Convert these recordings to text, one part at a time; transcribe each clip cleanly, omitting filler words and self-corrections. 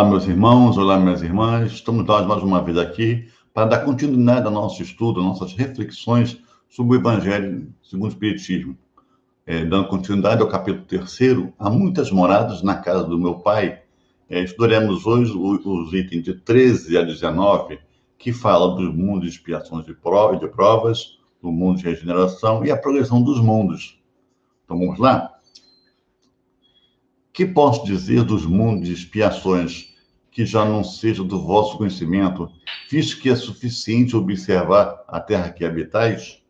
Olá, meus irmãos, olá, minhas irmãs. Estamos nós mais uma vez aqui para dar continuidade ao nosso estudo, nossas reflexões sobre o Evangelho segundo o Espiritismo. Dando continuidade ao capítulo 3º, Há muitas moradas na casa do meu Pai. Estudaremos hoje os itens de 13 a 19, que falam dos mundos de expiações de provas, do mundo de regeneração e a progressão dos mundos. Então, vamos lá? Que posso dizer dos mundos de expiações que já não seja do vosso conhecimento, visto que é suficiente observar a terra que habitais?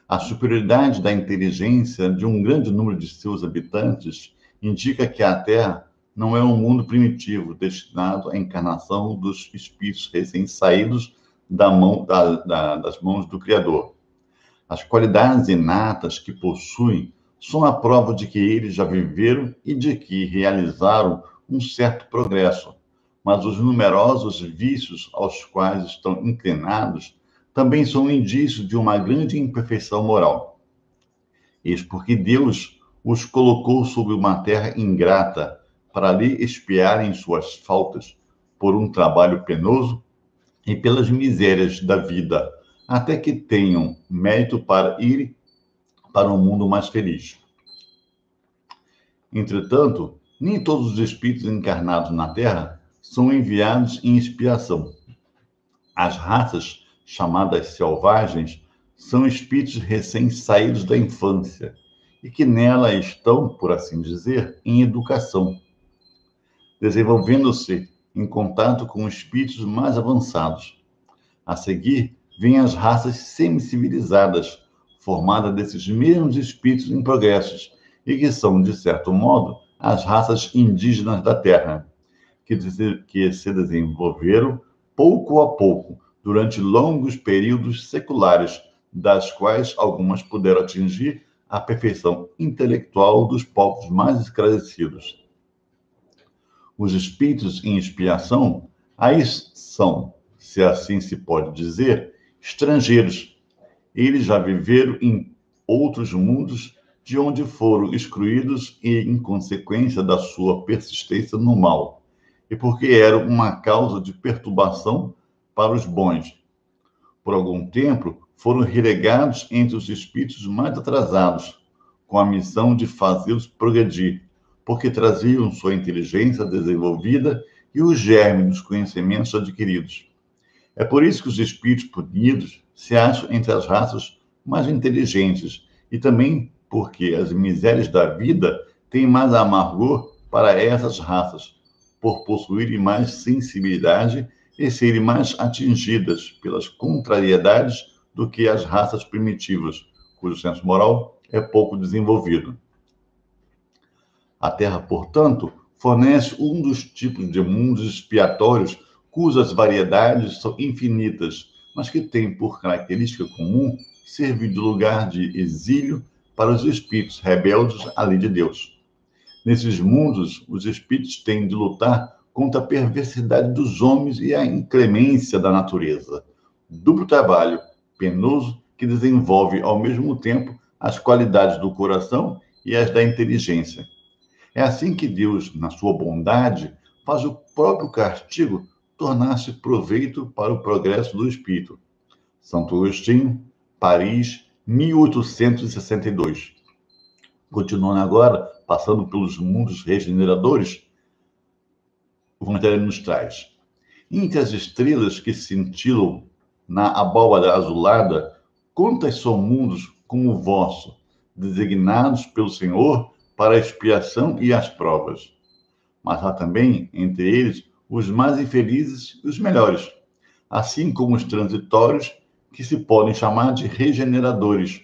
A superioridade da inteligência de um grande número de seus habitantes indica que a terra não é um mundo primitivo destinado à encarnação dos espíritos recém-saídos das mãos do Criador. As qualidades inatas que possuem são a prova de que eles já viveram e de que realizaram um certo progresso, mas os numerosos vícios aos quais estão inclinados também são indícios de uma grande imperfeição moral. Eis porque Deus os colocou sobre uma terra ingrata para lhe expiarem suas faltas por um trabalho penoso e pelas misérias da vida, até que tenham mérito para ir para um mundo mais feliz. Entretanto, nem todos os espíritos encarnados na Terra são enviados em expiação. As raças chamadas selvagens são espíritos recém-saídos da infância e que nela estão, por assim dizer, em educação, desenvolvendo-se em contato com espíritos mais avançados. A seguir, vêm as raças semicivilizadas, formadas desses mesmos espíritos em progressos, e que são, de certo modo, as raças indígenas da Terra, que se desenvolveram pouco a pouco, durante longos períodos seculares, das quais algumas puderam atingir a perfeição intelectual dos povos mais esclarecidos. Os espíritos em expiação, aí são, se assim se pode dizer, estrangeiros. Eles já viveram em outros mundos de onde foram excluídos e em consequência da sua persistência no mal, e porque eram uma causa de perturbação para os bons. Por algum tempo, foram relegados entre os espíritos mais atrasados, com a missão de fazê-los progredir, porque traziam sua inteligência desenvolvida e o germe dos conhecimentos adquiridos. É por isso que os espíritos punidos se acham entre as raças mais inteligentes, e também porque as misérias da vida têm mais amargor para essas raças, por possuírem mais sensibilidade e serem mais atingidas pelas contrariedades do que as raças primitivas, cujo senso moral é pouco desenvolvido. A Terra, portanto, fornece um dos tipos de mundos expiatórios cujas variedades são infinitas, mas que tem por característica comum servir de lugar de exílio para os espíritos rebeldes à lei de Deus. Nesses mundos, os espíritos têm de lutar contra a perversidade dos homens e a inclemência da natureza. Duplo trabalho penoso que desenvolve ao mesmo tempo as qualidades do coração e as da inteligência. É assim que Deus, na sua bondade, faz o próprio castigo tornar-se proveito para o progresso do espírito. Santo Agostinho, Paris, 1862. Continuando agora, passando pelos mundos regeneradores, o Evangelho nos traz: entre as estrelas que cintilam na abóbada azulada, quantas são mundos como o vosso, designados pelo Senhor para a expiação e as provas? Mas há também, entre eles, os mais infelizes e os melhores, assim como os transitórios, que se podem chamar de regeneradores.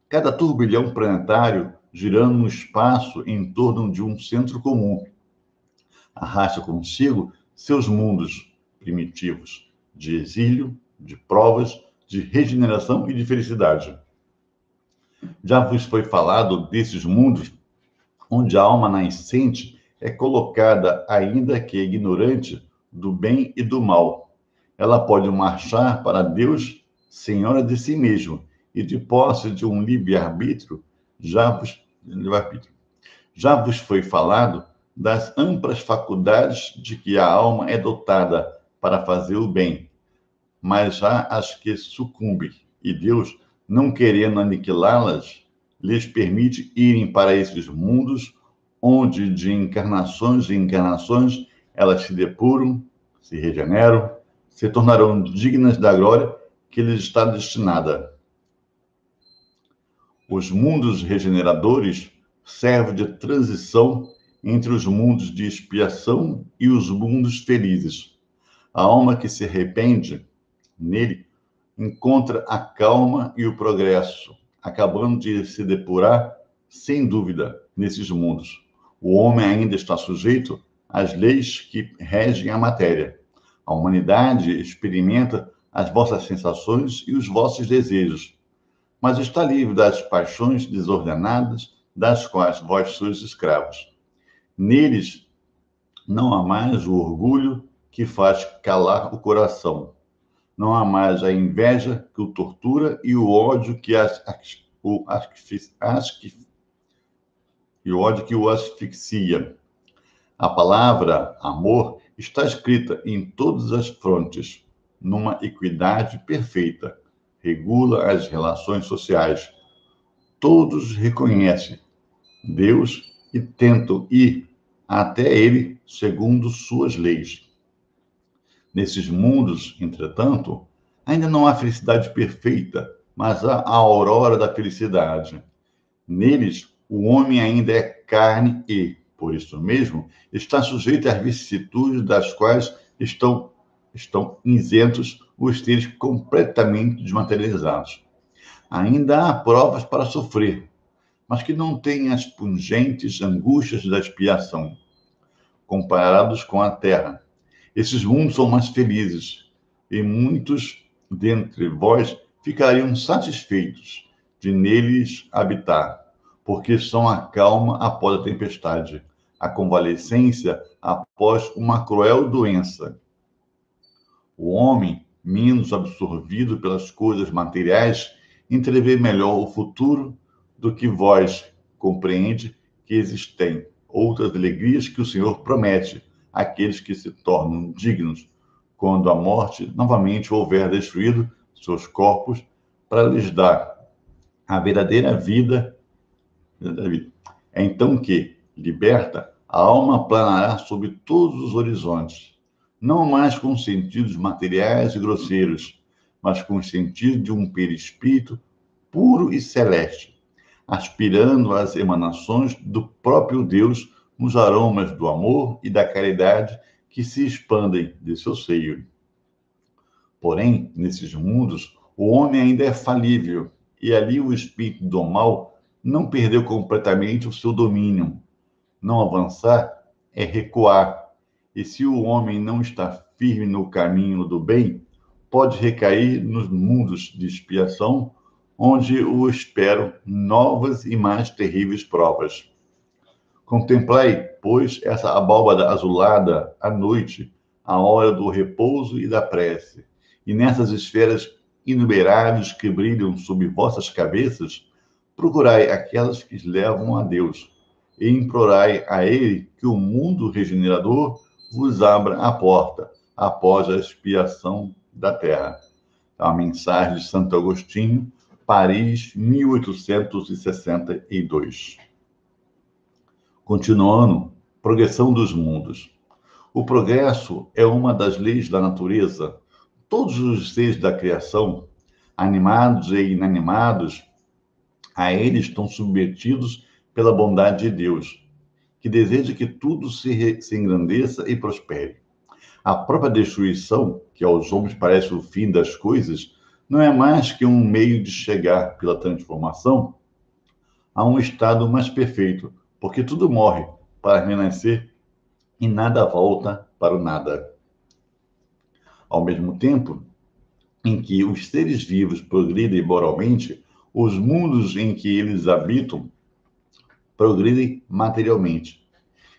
Cada turbilhão planetário girando no espaço em torno de um centro comum arrasta consigo seus mundos primitivos, de exílio, de provas, de regeneração e de felicidade. Já vos foi falado desses mundos onde a alma nascente é colocada, ainda que ignorante, do bem e do mal. Ela pode marchar para Deus, senhora de si mesma, e de posse de um livre-arbítrio, já vos foi falado das amplas faculdades de que a alma é dotada para fazer o bem, mas há as que sucumbem, e Deus, não querendo aniquilá-las, lhes permite irem para esses mundos, onde de encarnações em encarnações elas se depuram, se regeneram, se tornarão dignas da glória que lhes está destinada. Os mundos regeneradores servem de transição entre os mundos de expiação e os mundos felizes. A alma que se arrepende nele encontra a calma e o progresso, acabando de se depurar, sem dúvida, nesses mundos. O homem ainda está sujeito às leis que regem a matéria. A humanidade experimenta as vossas sensações e os vossos desejos, mas está livre das paixões desordenadas das quais vós sois escravos. Neles não há mais o orgulho que faz calar o coração. Não há mais a inveja que o tortura e o ódio que o asfixia. A palavra amor está escrita em todas as frontes, numa equidade perfeita. Regula as relações sociais. Todos reconhecem Deus e tentam ir até Ele segundo suas leis. Nesses mundos, entretanto, ainda não há felicidade perfeita, mas há a aurora da felicidade. Neles, o homem ainda é carne e, por isso mesmo, está sujeito às vicissitudes das quais estão isentos os seres completamente desmaterializados. Ainda há provas para sofrer, mas que não têm as pungentes angústias da expiação. Comparados com a terra, esses mundos são mais felizes, e muitos dentre vós ficariam satisfeitos de neles habitar, porque são a calma após a tempestade, a convalescência após uma cruel doença. O homem, menos absorvido pelas coisas materiais, entrevê melhor o futuro do que vós compreende que existem outras alegrias que o Senhor promete àqueles que se tornam dignos, quando a morte novamente houver destruído seus corpos, para lhes dar a verdadeira vida. É então que, liberta, a alma planará sobre todos os horizontes, não mais com sentidos materiais e grosseiros, mas com o sentido de um perispírito puro e celeste, aspirando às emanações do próprio Deus nos aromas do amor e da caridade que se expandem de seu seio. Porém, nesses mundos, o homem ainda é falível, e ali o espírito do mal não perdeu completamente o seu domínio. Não avançar é recuar, e se o homem não está firme no caminho do bem, pode recair nos mundos de expiação, onde o esperam novas e mais terríveis provas. Contemplai, pois, essa abóbada azulada à noite, a hora do repouso e da prece, e nessas esferas inumeráveis que brilham sob vossas cabeças, procurai aquelas que levam a Deus, e implorai a Ele que o mundo regenerador vos abra a porta após a expiação da terra. A mensagem de Santo Agostinho, Paris, 1862. Continuando, progressão dos mundos. O progresso é uma das leis da natureza. Todos os seres da criação, animados e inanimados, a eles estão submetidos pela bondade de Deus, que deseja que tudo se engrandeça e prospere. A própria destruição, que aos homens parece o fim das coisas, não é mais que um meio de chegar, pela transformação, a um estado mais perfeito, porque tudo morre para renascer e nada volta para o nada. Ao mesmo tempo em que os seres vivos progridem moralmente, os mundos em que eles habitam progridem materialmente.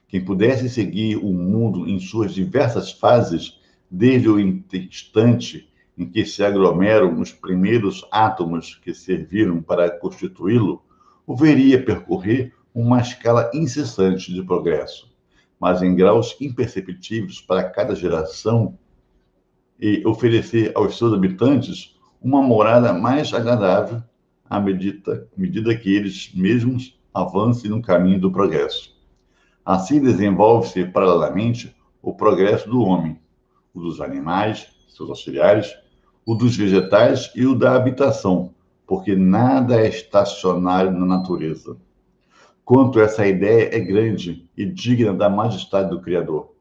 Quem pudesse seguir o mundo em suas diversas fases, desde o instante em que se aglomeram os primeiros átomos que serviram para constituí-lo, o veria percorrer uma escala incessante de progresso. mas em graus imperceptíveis para cada geração, e oferecer aos seus habitantes uma morada mais agradável à medida que eles mesmos avancem no caminho do progresso. Assim desenvolve-se paralelamente o progresso do homem, o dos animais, seus auxiliares, o dos vegetais e o da habitação, porque nada é estacionário na natureza. Quanto essa ideia é grande e digna da majestade do Criador,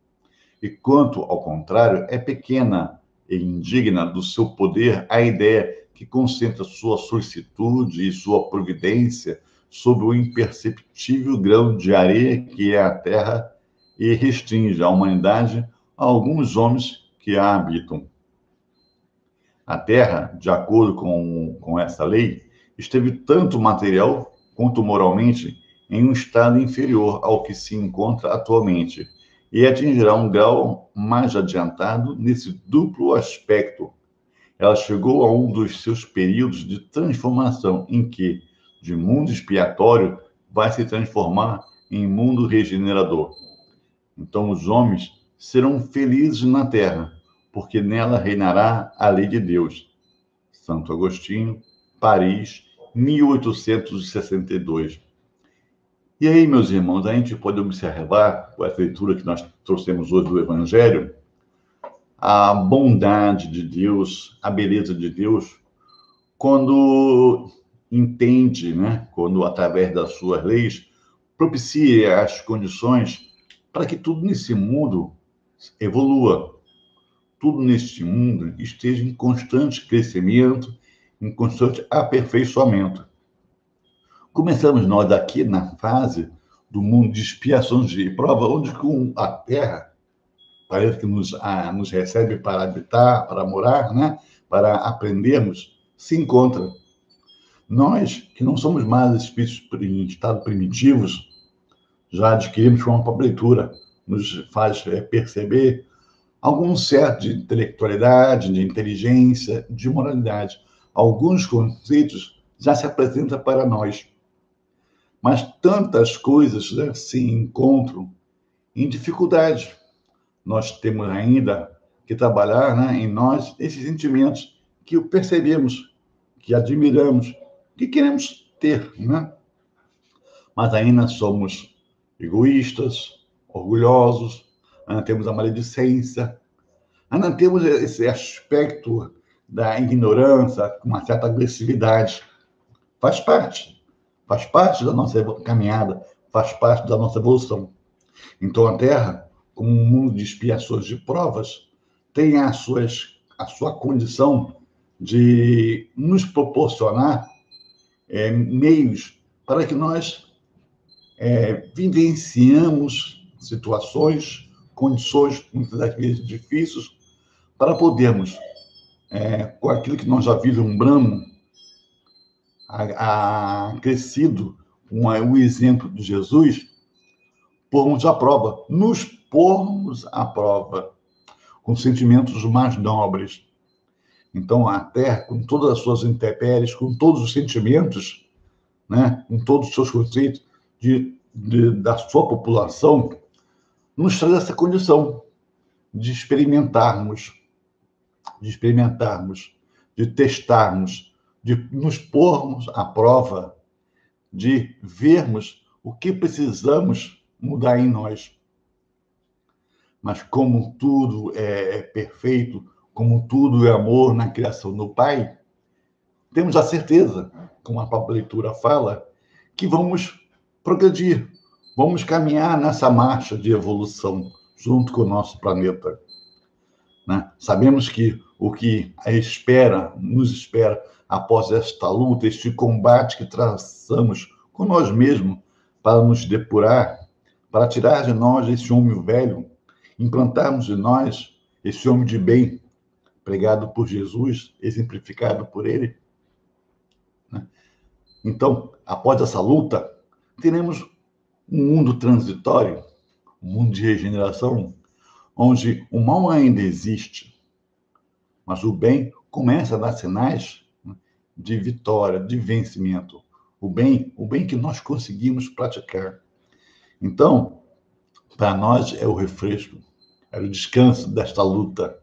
e quanto, ao contrário, é pequena e indigna do seu poder a ideia que concentra sua solicitude e sua providência sobre o imperceptível grão de areia que é a terra e restringe a humanidade a alguns homens que a habitam. A terra, de acordo com essa lei, esteve tanto material quanto moralmente em um estado inferior ao que se encontra atualmente, e atingirá um grau mais adiantado nesse duplo aspecto. Ela chegou a um dos seus períodos de transformação, em que, de mundo expiatório, vai se transformar em mundo regenerador. Então, os homens serão felizes na terra, porque nela reinará a lei de Deus. Santo Agostinho, Paris, 1862. E aí, meus irmãos, a gente pode observar, com essa leitura que nós trouxemos hoje do Evangelho, a bondade de Deus, a beleza de Deus, quando entende, né, quando através das suas leis, propicia as condições para que tudo nesse mundo evolua, tudo neste mundo esteja em constante crescimento, em constante aperfeiçoamento. Começamos nós aqui na fase do mundo de expiações de prova, onde com a Terra parece que nos recebe para habitar, para morar, né? Para aprendermos, se encontra. Nós, que não somos mais espíritos em estado primitivos, já adquirimos uma própria leitura, nos faz perceber algum certo de intelectualidade, de inteligência, de moralidade. Alguns conceitos já se apresentam para nós. Mas tantas coisas, né, se encontram em dificuldade. Nós temos ainda que trabalhar, né, em nós esses sentimentos que percebemos, que admiramos, que queremos ter, né? Mas ainda somos egoístas, orgulhosos, ainda temos a maledicência, ainda temos esse aspecto da ignorância, com uma certa agressividade. Faz parte da nossa caminhada, faz parte da nossa evolução. Então, a Terra, como um mundo de expiações, de provas, tem a sua condição de nos proporcionar meios para que nós vivenciamos situações, condições, muitas das vezes difíceis, para podermos, com aquilo que nós já vislumbramos, crescido com o exemplo de Jesus, pormos à prova, nos pormos à prova, com sentimentos mais nobres. Então, a Terra, com todas as suas intempéries, com todos os sentimentos, né, com todos os seus conceitos da sua população, nos traz essa condição de experimentarmos, de testarmos, de nos pormos à prova, de vermos o que precisamos mudar em nós. Mas como tudo é perfeito, como tudo é amor na criação do Pai, temos a certeza, como a própria leitura fala, que vamos progredir, vamos caminhar nessa marcha de evolução junto com o nosso planeta. Né? Sabemos que o que nos espera após esta luta, este combate que traçamos com nós mesmos para nos depurar, para tirar de nós esse homem velho, implantarmos em nós esse homem de bem, pregado por Jesus, exemplificado por ele. Né? Então, após essa luta, teremos um mundo transitório, um mundo de regeneração, onde o mal ainda existe, mas o bem começa a dar sinais de vitória, de vencimento. O bem que nós conseguimos praticar. Então, para nós é o refresco, é o descanso desta luta.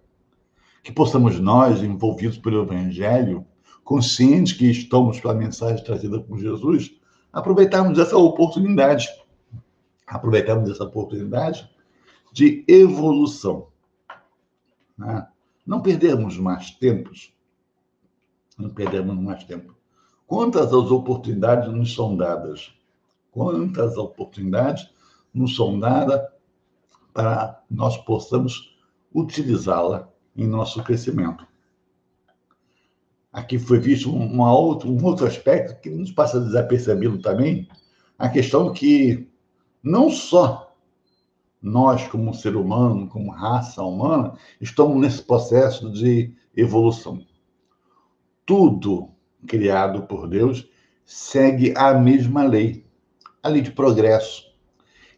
Que possamos nós, envolvidos pelo Evangelho, conscientes que estamos pela mensagem trazida por Jesus, aproveitarmos essa oportunidade. Aproveitarmos essa oportunidade de evolução. Né? Não perdermos mais tempos. Não perdermos mais tempo. Quantas as oportunidades nos são dadas? Quantas oportunidades nos são dadas para nós possamos utilizá-la em nosso crescimento? Aqui foi visto um outro aspecto que nos passa desapercebido também, a questão que não só nós, como ser humano, como raça humana, estamos nesse processo de evolução. Tudo criado por Deus segue a mesma lei, a lei de progresso.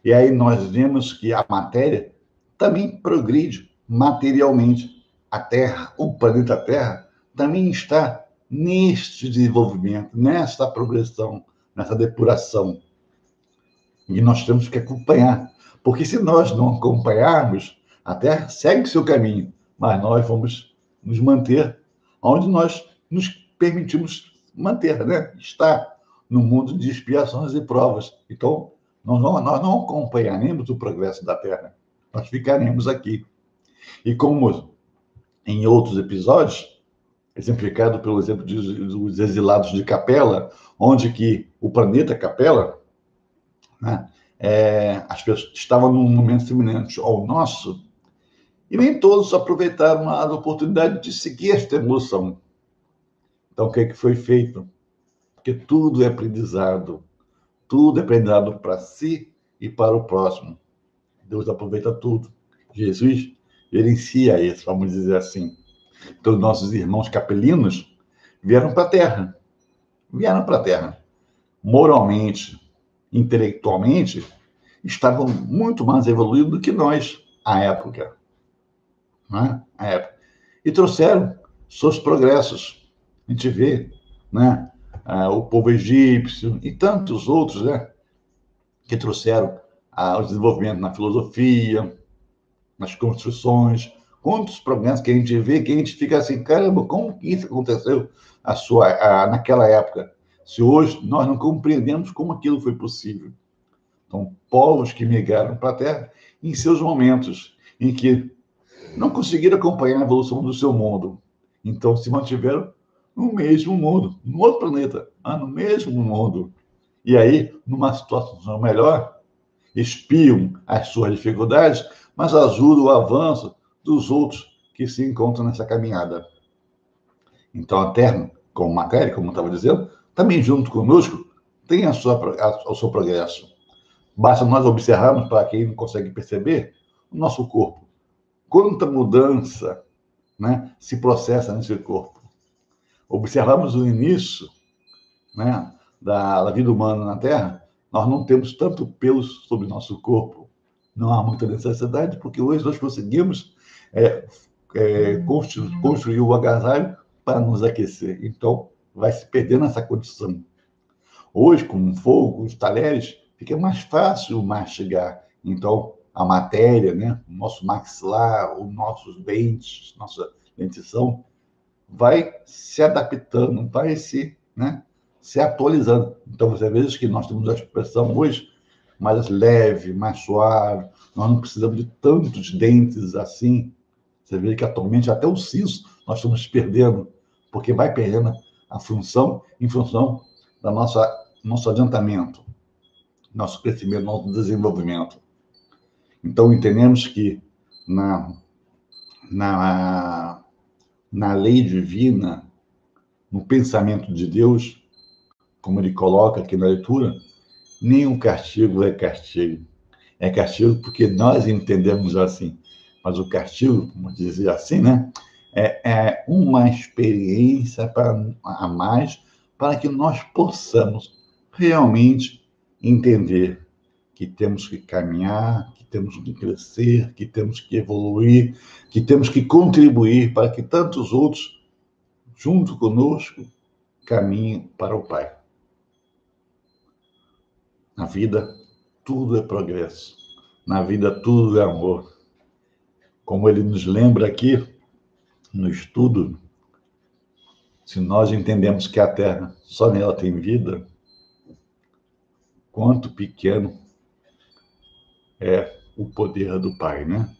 E aí nós vemos que a matéria também progride materialmente. A Terra, o planeta Terra, também está neste desenvolvimento, nesta progressão, nessa depuração. E nós temos que acompanhar. Porque se nós não acompanharmos, a Terra segue seu caminho, mas nós vamos nos manter onde nós nos permitimos manter, né? Estar no mundo de expiações e provas. Então, nós não acompanharemos o progresso da Terra. Nós ficaremos aqui. E como em outros episódios, exemplificado pelo exemplo dos exilados de Capela, onde que o planeta Capela, né, as pessoas estavam num momento semelhante ao nosso, e nem todos aproveitaram a oportunidade de seguir esta evolução. Então, o que é que foi feito? Porque tudo é aprendizado para si e para o próximo. Deus aproveita tudo. Jesus gerencia isso, vamos dizer assim. Então, nossos irmãos capelinos vieram para a Terra. Vieram para a Terra. Moralmente, intelectualmente, estavam muito mais evoluídos do que nós, à época. Né? À época. E trouxeram seus progressos. A gente vê, né? O povo egípcio e tantos outros, né? Que trouxeram o desenvolvimento na filosofia, nas construções, quantos problemas que a gente vê, que a gente fica assim, caramba, como que isso aconteceu naquela época? Se hoje nós não compreendemos como aquilo foi possível. Então, povos que migraram para a Terra em seus momentos, em que não conseguiram acompanhar a evolução do seu mundo. Então, se mantiveram no mesmo mundo, no outro planeta, no mesmo mundo. E aí, numa situação melhor, espiam as suas dificuldades, mas ajudam o avanço dos outros que se encontram nessa caminhada. Então, a Terra, como matéria, como eu estava dizendo, também junto conosco, tem o seu progresso. Basta nós observarmos, para quem não consegue perceber, o nosso corpo. Quanta mudança, né, se processa nesse corpo. Observamos o início, né, da vida humana na Terra, nós não temos tanto pelo sobre o nosso corpo. Não há muita necessidade, porque hoje nós conseguimos construir o agasalho para nos aquecer. Então, vai se perdendo essa condição. Hoje, com o fogo, os talheres, fica mais fácil mastigar. Então, a matéria, né, o nosso maxilar, os nossos dentes, nossa dentição, vai se adaptando, vai se atualizando. Então, você vê que nós temos a expressão hoje mais leve, mais suave, nós não precisamos de tantos dentes assim. Você vê que atualmente até o siso nós estamos perdendo, porque vai perdendo a função em função da nosso adiantamento, nosso crescimento, nosso desenvolvimento. Então, entendemos que na lei divina, no pensamento de Deus, como ele coloca aqui na leitura, nenhum castigo é castigo. É castigo porque nós entendemos assim. Mas o castigo, como dizer assim, né, é uma experiência a mais para que nós possamos realmente entender que temos que caminhar, que temos que crescer, que temos que evoluir, que temos que contribuir para que tantos outros, junto conosco, caminhem para o Pai. Na vida, tudo é progresso. Na vida tudo é amor. Como ele nos lembra aqui no estudo, se nós entendemos que a Terra só nela tem vida, quanto pequeno é o poder do Pai, né?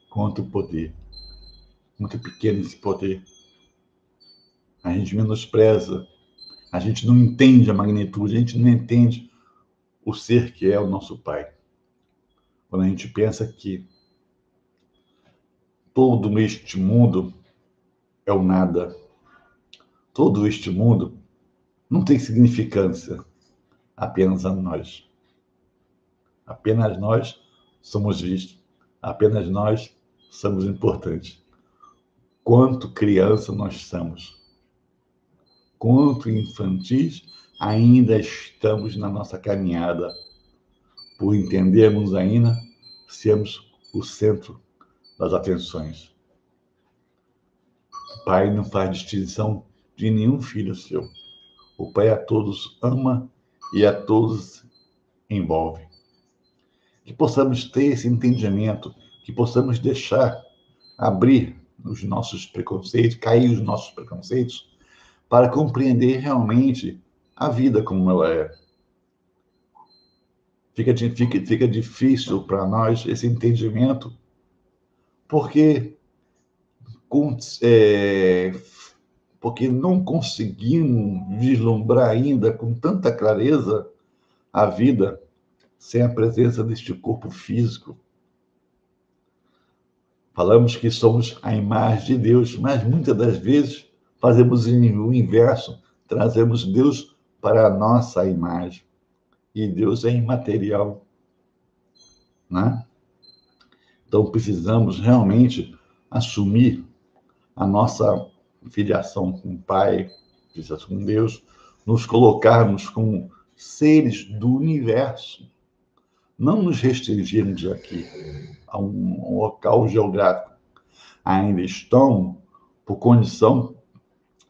Quanto poder. Muito pequeno esse poder. A gente menospreza, a gente não entende a magnitude, a gente não entende o ser que é o nosso Pai. Quando a gente pensa que todo este mundo é o nada, todo este mundo não tem significância, apenas a nós. Apenas nós somos vistos, apenas nós somos importantes. Quanto criança nós somos, quanto infantis ainda estamos na nossa caminhada, por entendermos ainda sermos o centro das atenções. O Pai não faz distinção de nenhum filho seu. O Pai a todos ama e a todos envolve. Que possamos ter esse entendimento, que possamos deixar abrir os nossos preconceitos, cair os nossos preconceitos, para compreender realmente a vida como ela é. Fica difícil para nós esse entendimento, porque não conseguimos vislumbrar ainda com tanta clareza a vida sem a presença deste corpo físico. Falamos que somos a imagem de Deus, mas muitas das vezes fazemos o inverso, trazemos Deus para a nossa imagem. E Deus é imaterial, né? Então precisamos realmente assumir a nossa filiação com o Pai, filiação com Deus, nos colocarmos como seres do universo. Não nos restringirmos aqui a um local geográfico. Ainda estão, por condição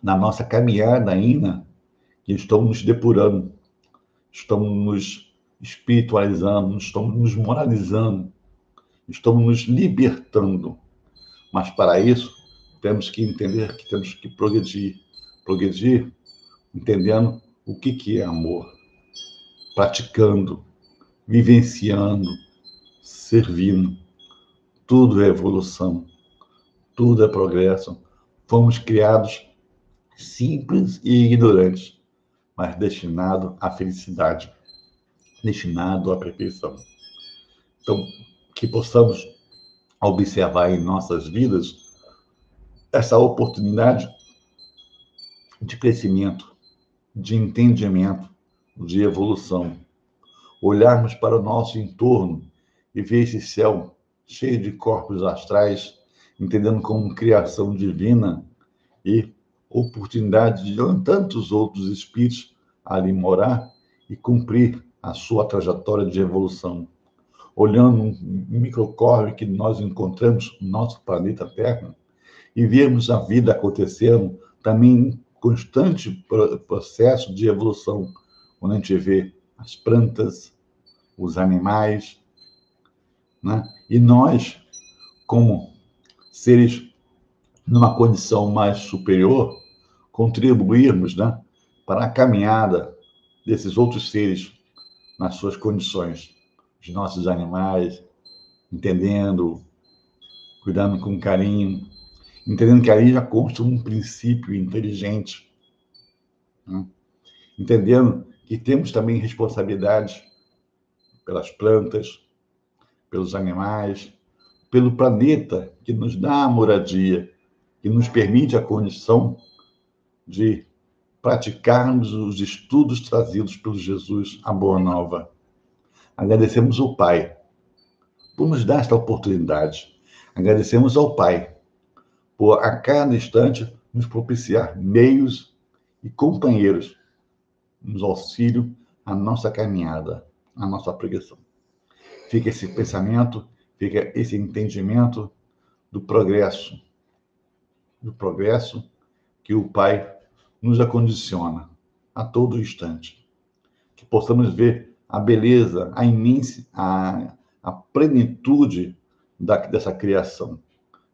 da nossa caminhada ainda, que estão nos depurando, estamos nos espiritualizando, estamos nos moralizando, estamos nos libertando. Mas para isso, temos que entender que temos que progredir. Progredir entendendo o que é amor, praticando, vivenciando, servindo. Tudo é evolução, tudo é progresso. Fomos criados simples e ignorantes, mas destinados à felicidade, destinados à perfeição. Então, que possamos observar em nossas vidas essa oportunidade de crescimento, de entendimento, de evolução. Olharmos para o nosso entorno e ver esse céu cheio de corpos astrais, entendendo como criação divina e oportunidade de tantos outros espíritos ali morar e cumprir a sua trajetória de evolução. Olhando um microcosmo que nós encontramos no nosso planeta Terra e vermos a vida acontecendo também em constante processo de evolução, quando a gente vê as plantas, os animais, né? E nós, como seres numa condição mais superior, contribuirmos, né, para a caminhada desses outros seres nas suas condições, os nossos animais, entendendo, cuidando com carinho, entendendo que ali já consta um princípio inteligente, né? Entendendo que temos também responsabilidades pelas plantas, pelos animais, pelo planeta que nos dá a moradia, que nos permite a condição de praticarmos os estudos trazidos pelo Jesus, a Boa Nova. Agradecemos ao Pai por nos dar esta oportunidade. Agradecemos ao Pai por, a cada instante, nos propiciar meios e companheiros nos auxílio à nossa caminhada, à nossa pregação. Fica esse pensamento, fica esse entendimento do progresso que o Pai nos acondiciona a todo instante. Que possamos ver a beleza, a a plenitude dessa criação.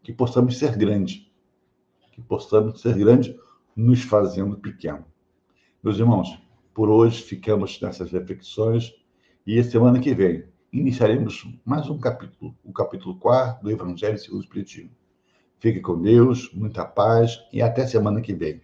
Que possamos ser grandes. Que possamos ser grandes nos fazendo pequeno. Meus irmãos, por hoje ficamos nessas reflexões e a semana que vem iniciaremos mais um capítulo, o capítulo 4 do Evangelho segundo o Espiritismo. Fique com Deus, muita paz e até semana que vem.